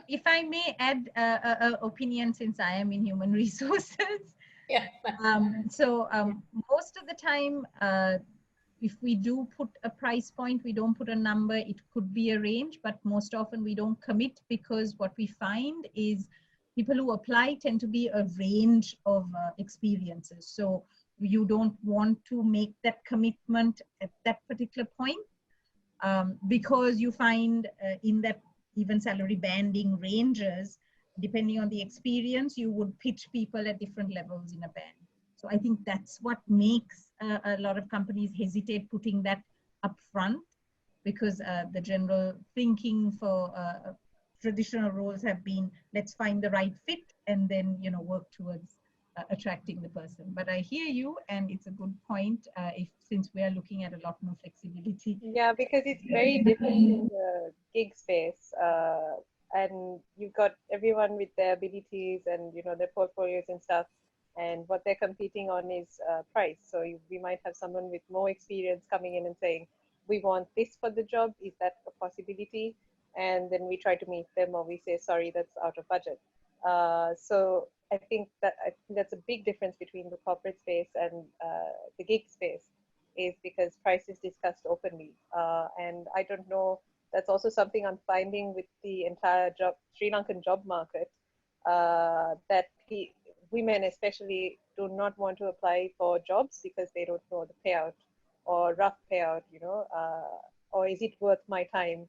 if I may add an opinion, since I am in human resources. Yeah. Most of the time, if we do put a price point, we don't put a number. It could be a range, but most often we don't commit, because what we find is people who apply tend to be a range of experiences. So you don't want to make that commitment at that particular point, because you find in that even salary banding ranges, depending on the experience, you would pitch people at different levels in a band. So I think that's what makes a lot of companies hesitate putting that up front, because the general thinking for traditional roles have been, let's find the right fit and then, work towards attracting the person. But I hear you, and it's a good point, since we are looking at a lot more flexibility. Yeah, because it's very different in the gig space. And you've got everyone with their abilities and, their portfolios and stuff. And what they're competing on is price. So we might have someone with more experience coming in and saying, we want this for the job. Is that a possibility? And then we try to meet them, or we say, sorry, that's out of budget. So I think that's a big difference between the corporate space and the gig space, is because price is discussed openly. And I don't know, that's also something I'm finding with the entire Sri Lankan job market, that women especially do not want to apply for jobs because they don't know the payout or rough payout, or is it worth my time,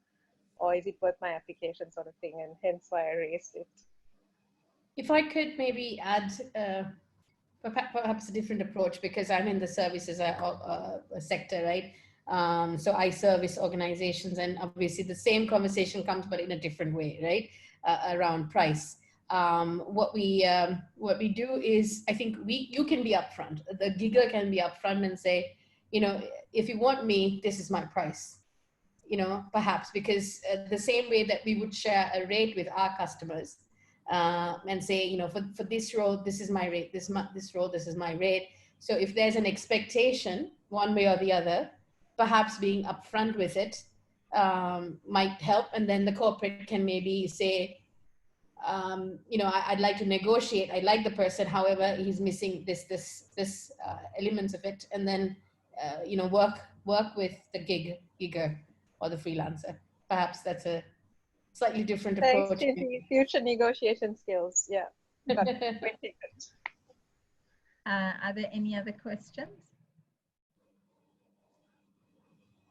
or is it worth my application, sort of thing, and hence why I raised it. If I could maybe add perhaps a different approach, because I'm in the services sector, right? So I service organizations, and obviously the same conversation comes, but in a different way, right? Around price. What we do is, I think you can be upfront. The gigger can be upfront and say, if you want me, this is my price. Perhaps because the same way that we would share a rate with our customers, and say, for this role, this is my rate. This role, this is my rate. So if there's an expectation, one way or the other, perhaps being upfront with it might help. And then the corporate can maybe say, I'd like to negotiate. I like the person, however, he's missing this elements of it, and then work with the gigger or the freelancer. Perhaps that's a slightly different approach. Thanks, Chinthi. Future negotiation skills. Yeah. Are there any other questions?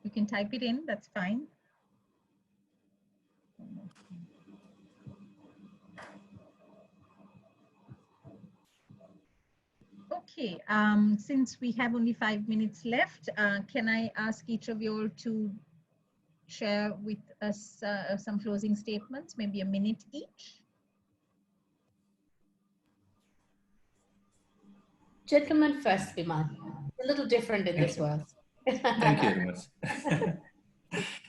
You can type it in, that's fine. Okay, since we have only 5 minutes left, can I ask each of you all to share with us some closing statements, maybe a minute each? Gentlemen first, Bimal. A little different in this world. Thank you very much.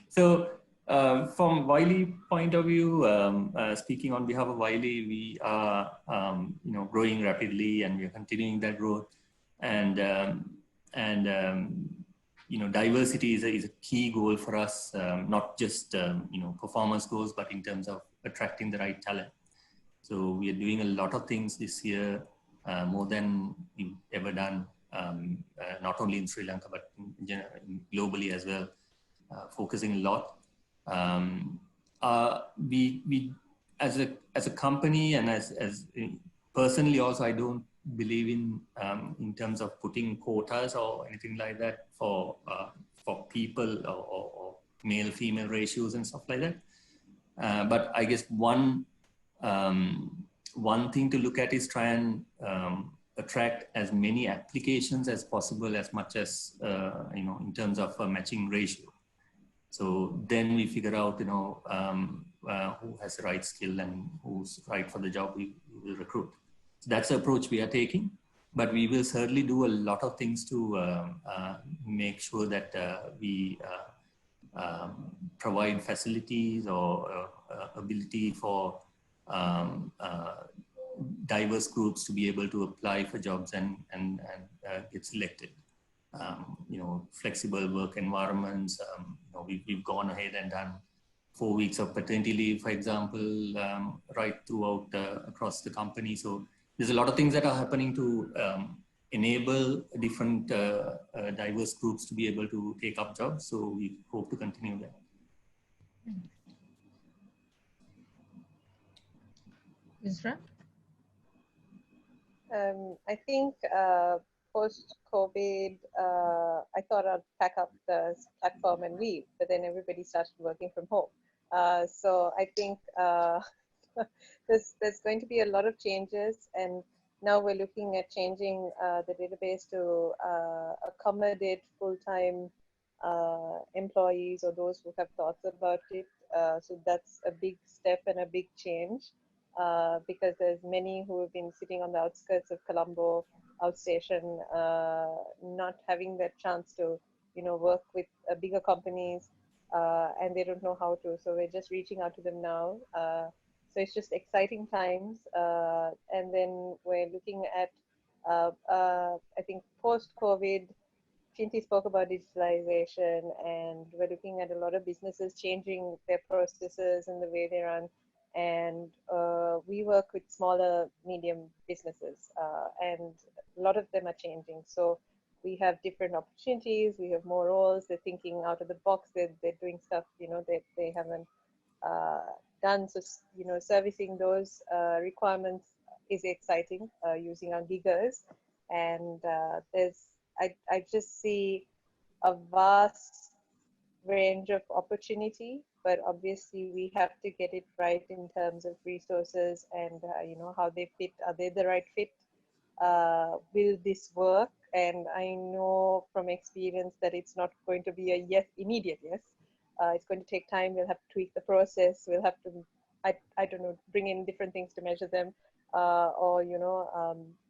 So from Wiley point of view, speaking on behalf of Wiley, we are growing rapidly, and we are continuing that growth. And diversity is a key goal for us, not just performance goals, but in terms of attracting the right talent. So we are doing a lot of things this year, more than we've ever done, not only in Sri Lanka, but globally as well, focusing a lot. We as a company, and as personally also, I don't believe in terms of putting quotas or anything like that for people or male-female ratios and stuff like that. But I guess one thing to look at is try and attract as many applications as possible, as much as in terms of a matching ratio. So then we figure out who has the right skill and who's right for the job we will recruit. So that's the approach we are taking. But we will certainly do a lot of things to make sure that we provide facilities or ability for diverse groups to be able to apply for jobs and get selected. Flexible work environments. We've gone ahead and done 4 weeks of paternity leave, for example, right throughout across the company. So there's a lot of things that are happening to enable different diverse groups to be able to take up jobs. So we hope to continue that. Yusra? I think post-COVID, I thought I'd pack up the platform and leave, but then everybody started working from home. So I think there's going to be a lot of changes, and now we're looking at changing the database to accommodate full-time employees or those who have thoughts about it. So that's a big step and a big change, because there's many who have been sitting on the outskirts of Colombo outstation, not having that chance to work with bigger companies, and they don't know how to. So we're just reaching out to them now. So it's just exciting times. And then we're looking at, I think post-COVID, Chinthi spoke about digitalization, and we're looking at a lot of businesses changing their processes and the way they run. And we work with smaller, medium businesses, and a lot of them are changing. So we have different opportunities, we have more roles, they're thinking out of the box, they're doing stuff, they haven't done. So, servicing those requirements is exciting, using our gigas. And I just see a vast range of opportunity, but obviously we have to get it right in terms of resources and how they fit. Are they the right fit? Will this work? And I know from experience that it's not going to be a yes, immediate yes. It's going to take time. We'll have to tweak the process. We'll have to, I don't know, bring in different things to measure them, or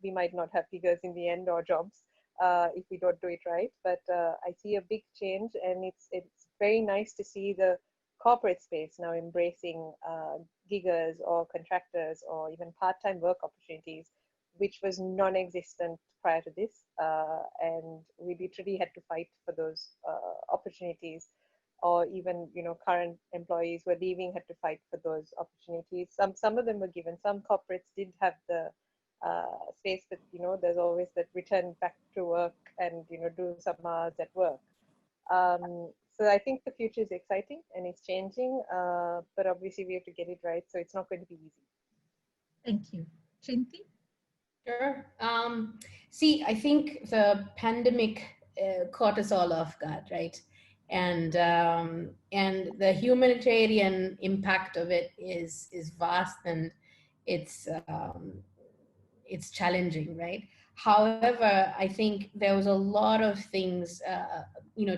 we might not have figures in the end or jobs if we don't do it right. But I see a big change, and it's very nice to see the corporate space now embracing giggers or contractors or even part-time work opportunities, which was non-existent prior to this. And we literally had to fight for those opportunities, or even current employees were leaving had to fight for those opportunities. Some of them were given. Some corporates did have the space, but there's always that return back to work and do some hours at work. So I think the future is exciting and it's changing, but obviously we have to get it right. So it's not going to be easy. Thank you. Chinthi? Sure. See, I think the pandemic caught us all off guard, right? And the humanitarian impact of it is vast, and it's challenging, right? However, I think there was a lot of things,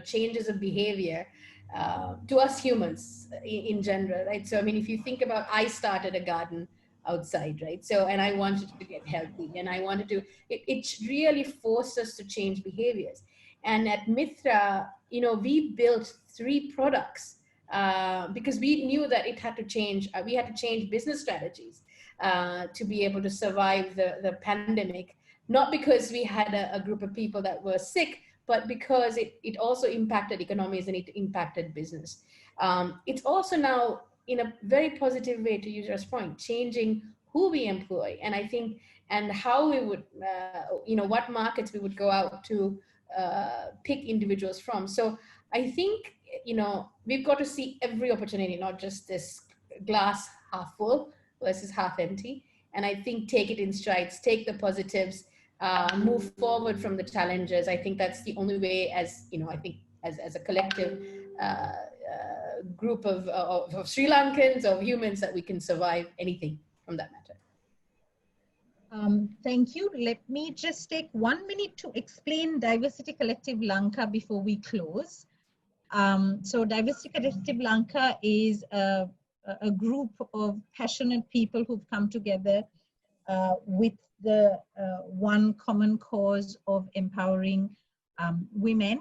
changes of behavior to us humans in general, right? So, I mean, if you think about, I started a garden outside, right? So, and I wanted to get healthy, and I wanted to, it really forced us to change behaviors. And at Mitra, we built 3 products because we knew that it had to change. We had to change business strategies to be able to survive the pandemic, not because we had a group of people that were sick, but because it also impacted economies and it impacted business. It's also now, in a very positive way, to Yusra's point, changing who we employ, and I think, and how we would, what markets we would go out to pick individuals from. So I think, we've got to see every opportunity, not just this glass half full versus half empty. And I think take it in strides, take the positives, move forward from the challenges. I think that's the only way, as you know, I think as a collective group of Sri Lankans, of humans, that we can survive anything from that matter. Thank you. Let me just take 1 minute to explain Diversity Collective Lanka before we close. So Diversity Collective Lanka is a group of passionate people who've come together with the one common cause of empowering women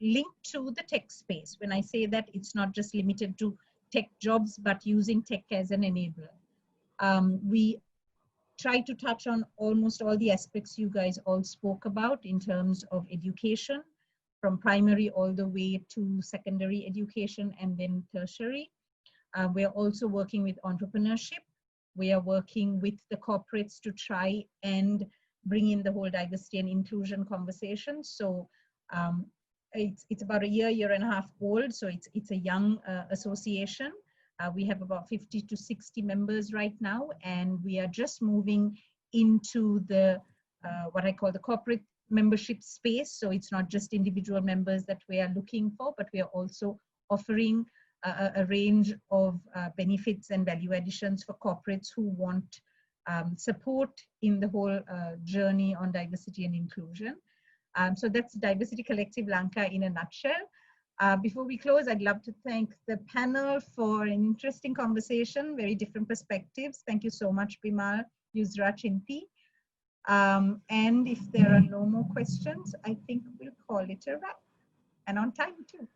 linked to the tech space. When I say that, it's not just limited to tech jobs, but using tech as an enabler. We try to touch on almost all the aspects you guys all spoke about in terms of education, from primary all the way to secondary education and then tertiary. We're also working with entrepreneurship. We are working with the corporates to try and bring in the whole diversity and inclusion conversation. So it's about a year and a half old. So it's a young association. We have about 50 to 60 members right now, and we are just moving into the what I call the corporate membership space. So it's not just individual members that we are looking for, but we are also offering a range of benefits and value additions for corporates who want support in the whole journey on diversity and inclusion. So that's Diversity Collective Lanka in a nutshell. Before we close, I'd love to thank the panel for an interesting conversation, very different perspectives. Thank you so much, Bimal, Yusra, Chinthi. And if there are no more questions, I think we'll call it a wrap. And on time too.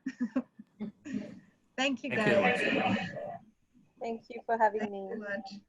Thank you, guys. Thank you for having me. Thank you so much.